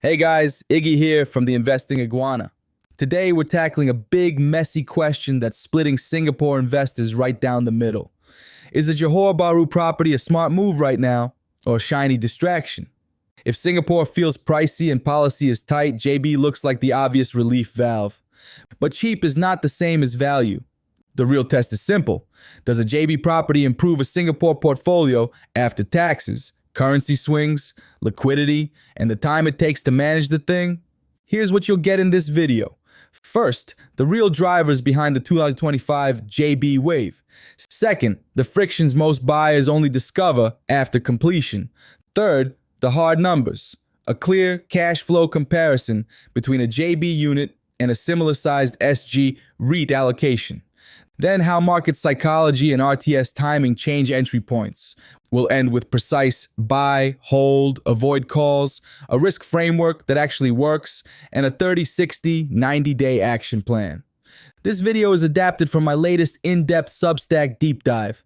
Hey guys, Iggy here from the Investing Iguana. Today we're tackling a big, messy question that's splitting Singapore investors right down the middle. Is the Johor Bahru property a smart move right now, or a shiny distraction? If Singapore feels pricey and policy is tight, JB looks like the obvious relief valve. But cheap is not the same as value. The real test is simple. Does a JB property improve a Singapore portfolio after taxes, currency swings, liquidity, and the time it takes to manage the thing? Here's what you'll get in this video. First, the real drivers behind the 2025 JB wave. Second, the frictions most buyers only discover after completion. Third, the hard numbers. A clear cash flow comparison between a JB unit and a similar sized SG REIT allocation. Then how market psychology and RTS timing change entry points. We'll end with precise buy, hold, avoid calls, a risk framework that actually works, and a 30, 60, 90-day action plan. This video is adapted from my latest in-depth Substack deep dive.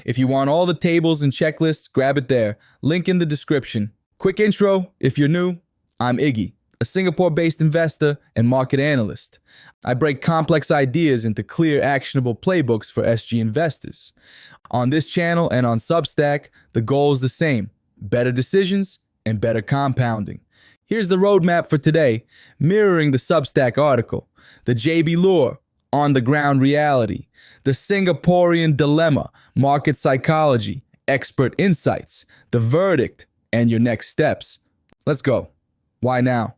If you want all the tables and checklists, grab it there. Link in the description. Quick intro, if you're new, I'm Iggy, a Singapore-based investor and market analyst. I break complex ideas into clear, actionable playbooks for SG investors. On this channel and on Substack, the goal is the same: better decisions and better compounding. Here's the roadmap for today, mirroring the Substack article: the JB lure, on-the-ground reality; the Singaporean dilemma, market psychology; expert insights; the verdict; and your next steps. Let's go. Why now?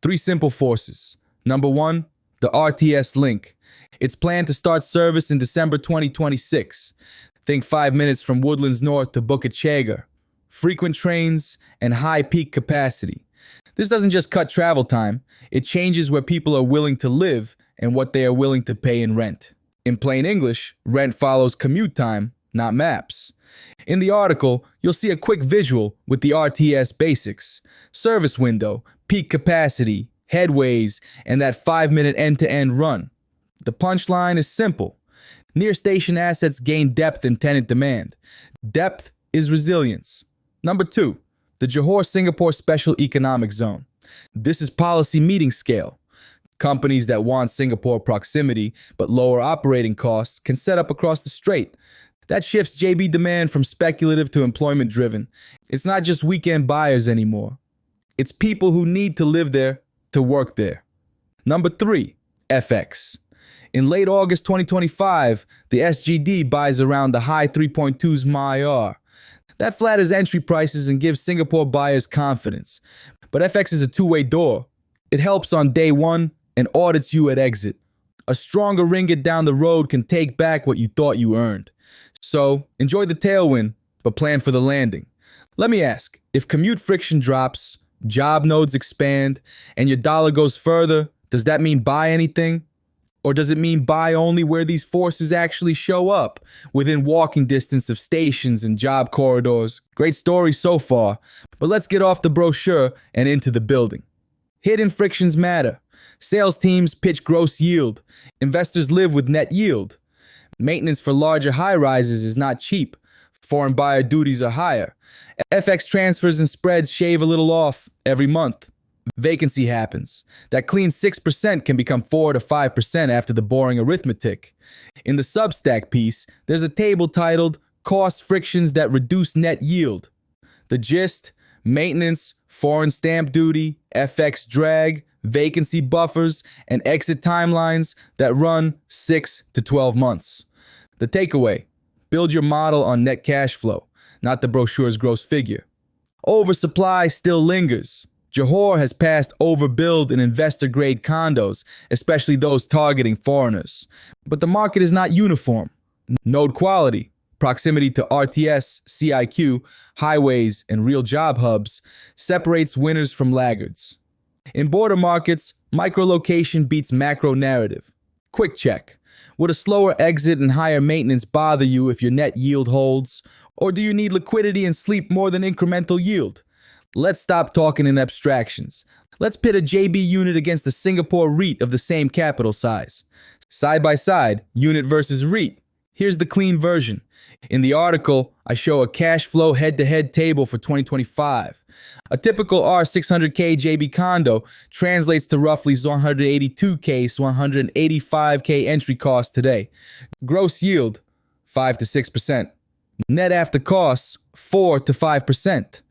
3 simple forces. Number 1, the RTS link. It's planned to start service in December 2026. Think 5 minutes from Woodlands North to Bukit Chergar. Frequent trains and high peak capacity. This doesn't just cut travel time, it changes where people are willing to live and what they are willing to pay in rent. In plain English, rent follows commute time, not maps. In the article, you'll see a quick visual with the RTS basics: service window, peak capacity, headways, and that 5-minute end-to-end run. The punchline is simple. Near-station assets gain depth in tenant demand. Depth is resilience. Number 2, the Johor-Singapore Special Economic Zone. This is policy meeting scale. Companies that want Singapore proximity but lower operating costs can set up across the strait. That shifts JB demand from speculative to employment-driven. It's not just weekend buyers anymore. It's people who need to live there to work there. Number 3, FX. In late August 2025, the SGD buys around the high 3.2s MIR. That flatters entry prices and gives Singapore buyers confidence. But FX is a two-way door. It helps on day one and audits you at exit. A stronger ringgit down the road can take back what you thought you earned. So enjoy the tailwind, but plan for the landing. Let me ask, if commute friction drops, job nodes expand, and your dollar goes further, does that mean buy anything? Or does it mean buy only where these forces actually show up, within walking distance of stations and job corridors? Great story so far, but let's get off the brochure and into the building. Hidden frictions matter. Sales teams pitch gross yield. Investors live with net yield. Maintenance for larger high-rises is not cheap. Foreign buyer duties are higher. FX transfers and spreads shave a little off every month. Vacancy happens. That clean 6% can become 4 to 5% after the boring arithmetic. In the Substack piece, there's a table titled Cost Frictions That Reduce Net Yield. The gist: maintenance, foreign stamp duty, FX drag, vacancy buffers, and exit timelines that run 6 to 12 months. The takeaway: build your model on net cash flow, not the brochure's gross figure. Oversupply still lingers. Johor has passed overbuild in investor-grade condos, especially those targeting foreigners. But the market is not uniform. Node quality, proximity to RTS, CIQ, highways, and real job hubs separates winners from laggards. In border markets, micro-location beats macro narrative. Quick check. Would a slower exit and higher maintenance bother you if your net yield holds? Or do you need liquidity and sleep more than incremental yield? Let's stop talking in abstractions. Let's pit a JB unit against a Singapore REIT of the same capital size. Side by side, unit versus REIT. Here's the clean version. In the article, I show a cash flow head-to-head table for 2025. A typical R600K JB condo translates to roughly 182K to 185K entry cost today. Gross yield, 5 to 6%. Net after costs, 4 to 5%.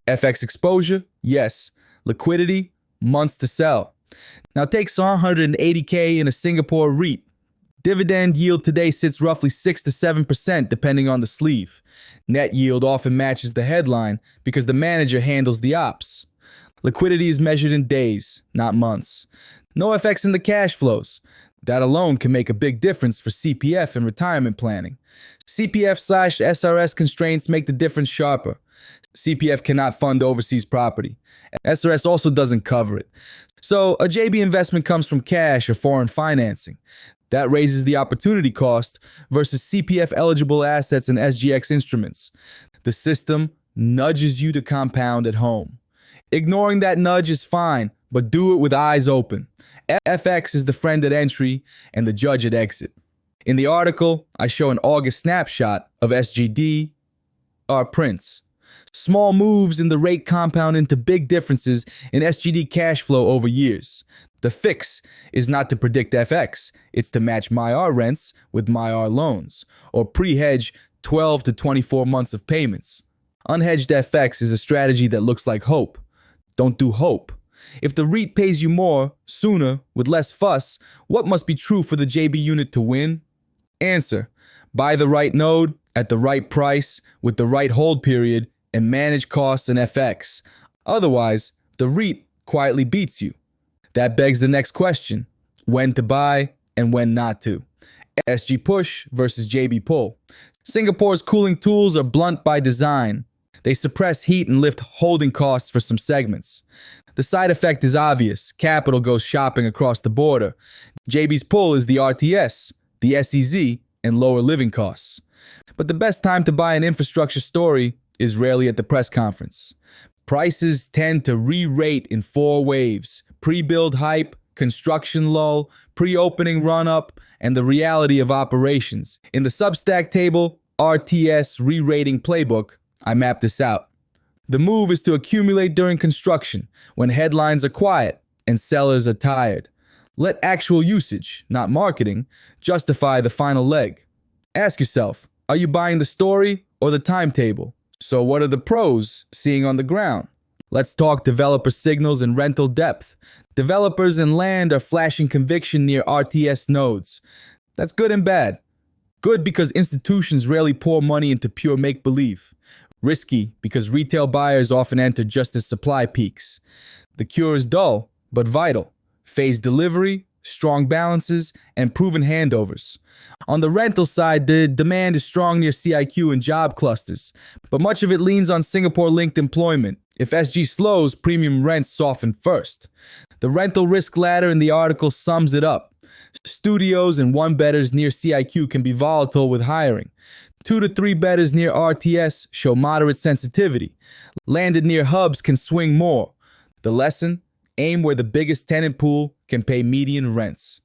FX exposure, yes. Liquidity, months to sell. Now take 180K in a Singapore REIT. Dividend yield today sits roughly 6 to 7% depending on the sleeve. Net yield often matches the headline because the manager handles the ops. Liquidity is measured in days, not months. No FX in the cash flows. That alone can make a big difference for CPF and retirement planning. CPF/SRS constraints make the difference sharper. CPF cannot fund overseas property. SRS also doesn't cover it. So a JB investment comes from cash or foreign financing. That raises the opportunity cost versus CPF eligible assets and SGX instruments. The system nudges you to compound at home. Ignoring that nudge is fine, but do it with eyes open. FX is the friend at entry and the judge at exit. In the article, I show an August snapshot of SGD prints. Small moves in the rate compound into big differences in SGD cash flow over years. The fix is not to predict FX, it's to match MyR rents with MyR loans, or pre-hedge 12 to 24 months of payments. Unhedged FX is a strategy that looks like hope. Don't do hope. If the REIT pays you more, sooner, with less fuss, what must be true for the JB unit to win? Answer: buy the right node, at the right price, with the right hold period, and manage costs and FX. Otherwise, the REIT quietly beats you. That begs the next question: when to buy and when not to. SG push versus JB pull. Singapore's cooling tools are blunt by design. They suppress heat and lift holding costs for some segments. The side effect is obvious. Capital goes shopping across the border. JB's pull is the RTS, the SEZ, and lower living costs. But the best time to buy an infrastructure story is rarely at the press conference. Prices tend to re-rate in 4 waves: pre-build hype, construction lull, pre-opening run-up, and the reality of operations. In the Substack table, RTS re-rating playbook, I map this out. The move is to accumulate during construction, when headlines are quiet and sellers are tired. Let actual usage, not marketing, justify the final leg. Ask yourself, are you buying the story or the timetable? So what are the pros seeing on the ground? Let's talk developer signals and rental depth. Developers and land are flashing conviction near RTS nodes. That's good and bad. Good because institutions rarely pour money into pure make-believe. Risky because retail buyers often enter just as supply peaks. The cure is dull, but vital. Phased delivery, strong balances, and proven handovers. On the rental side, the demand is strong near CIQ and job clusters, but much of it leans on Singapore-linked employment. If SG slows, premium rents soften first. The rental risk ladder in the article sums it up. Studios and one-bedders near CIQ can be volatile with hiring. 2 to 3 bedders near RTS show moderate sensitivity. Landed near hubs can swing more. The lesson? Aim where the biggest tenant pool can pay median rents.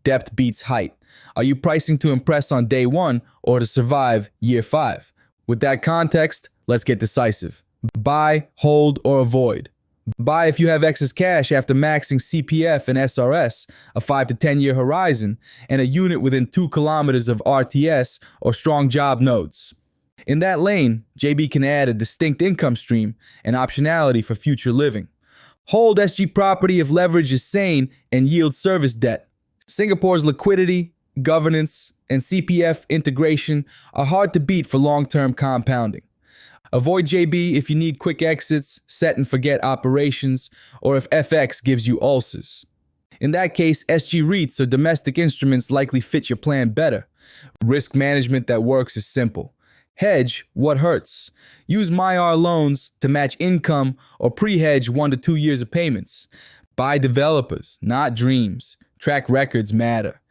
Depth beats height. Are you pricing to impress on day 1 or to survive year 5? With that context, let's get decisive. Buy, hold, or avoid. Buy if you have excess cash after maxing CPF and SRS, a 5 to 10 year horizon, and a unit within 2 kilometers of RTS or strong job nodes. In that lane, JB can add a distinct income stream and optionality for future living. Hold SG property if leverage is sane and yield service debt. Singapore's liquidity, governance, and CPF integration are hard to beat for long-term compounding. Avoid JB if you need quick exits, set and forget operations, or if FX gives you ulcers. In that case, SG REITs or domestic instruments likely fit your plan better. Risk management that works is simple. Hedge what hurts. Use MyR loans to match income or pre-hedge 1 to 2 years of payments. Buy developers, not dreams. Track records matter.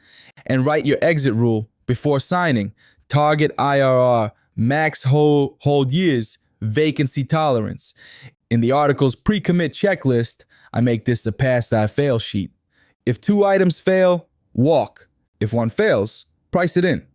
And write your exit rule before signing. Target IRR, max hold years, vacancy tolerance. In the article's pre-commit checklist, I make this a pass-I-fail sheet. If 2 items fail, walk. If 1 fails, price it in.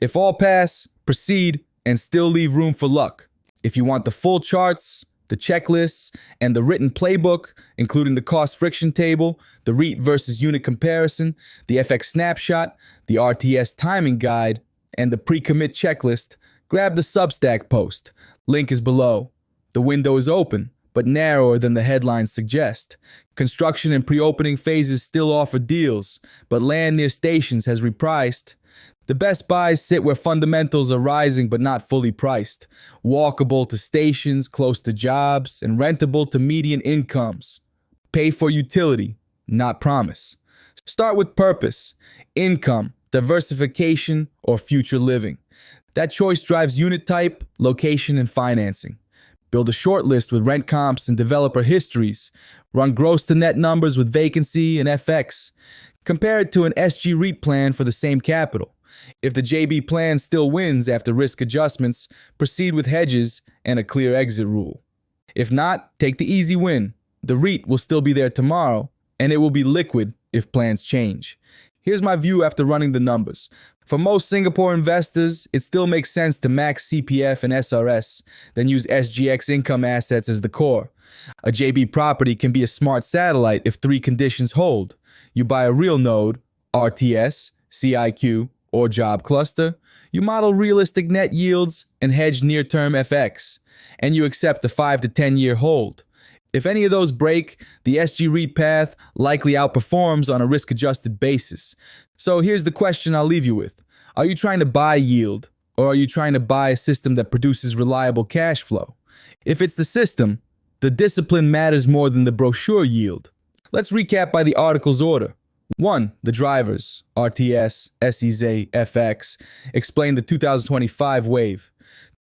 If all pass, proceed and still leave room for luck. If you want the full charts, the checklists, and the written playbook, including the cost friction table, the REIT versus unit comparison, the FX snapshot, the RTS timing guide, and the pre-commit checklist, grab the Substack post. Link is below. The window is open, but narrower than the headlines suggest. Construction and pre-opening phases still offer deals, but land near stations has repriced. The best buys sit where fundamentals are rising but not fully priced, walkable to stations, close to jobs, and rentable to median incomes. Pay for utility, not promise. Start with purpose, income, diversification, or future living. That choice drives unit type, location, and financing. Build a short list with rent comps and developer histories. Run gross to net numbers with vacancy and FX. Compare it to an SG REIT plan for the same capital. If the JB plan still wins after risk adjustments, proceed with hedges and a clear exit rule. If not, take the easy win. The REIT will still be there tomorrow, and it will be liquid if plans change. Here's my view after running the numbers. For most Singapore investors, it still makes sense to max CPF and SRS, then use SGX income assets as the core. A JB property can be a smart satellite if three conditions hold. You buy a real node, RTS, CIQ, or job cluster, you model realistic net yields and hedge near-term FX, and you accept a 5 to 10-year hold. If any of those break, the SG REIT path likely outperforms on a risk-adjusted basis. So here's the question I'll leave you with. Are you trying to buy yield, or are you trying to buy a system that produces reliable cash flow? If it's the system, the discipline matters more than the brochure yield. Let's recap by the article's order. 1. The drivers, RTS, SEZ, FX, explain the 2025 wave.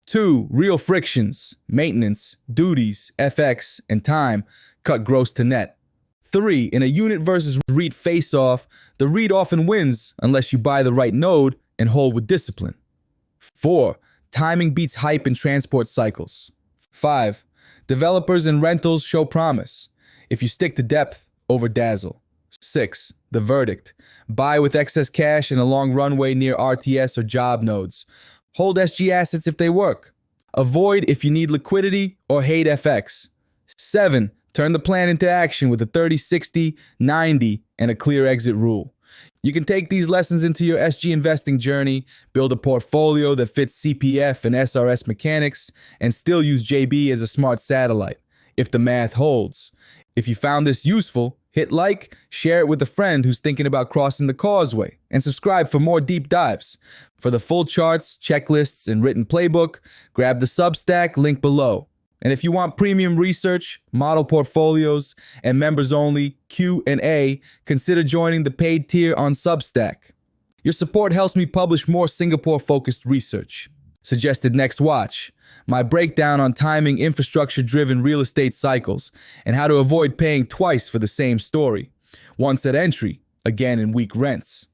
2. Real frictions, maintenance, duties, FX, and time, cut gross to net. 3. In a unit versus REIT face-off, the REIT often wins unless you buy the right node and hold with discipline. 4. Timing beats hype in transport cycles. 5. Developers and rentals show promise. If you stick to depth, over dazzle. 6. The verdict. Buy with excess cash and a long runway near RTS or job nodes. Hold SG assets if they work. Avoid if you need liquidity or hate FX. 7. Turn the plan into action with a 30-60-90 and a clear exit rule. You can take these lessons into your SG investing journey, build a portfolio that fits CPF and SRS mechanics, and still use JB as a smart satellite, if the math holds. If you found this useful, hit like, share it with a friend who's thinking about crossing the Causeway, and subscribe for more deep dives. For the full charts, checklists, and written playbook, grab the Substack link below. And if you want premium research, model portfolios, and members-only Q&A, consider joining the paid tier on Substack. Your support helps me publish more Singapore-focused research. Suggested next watch: my breakdown on timing infrastructure-driven real estate cycles and how to avoid paying twice for the same story. Once at entry, again in weak rents.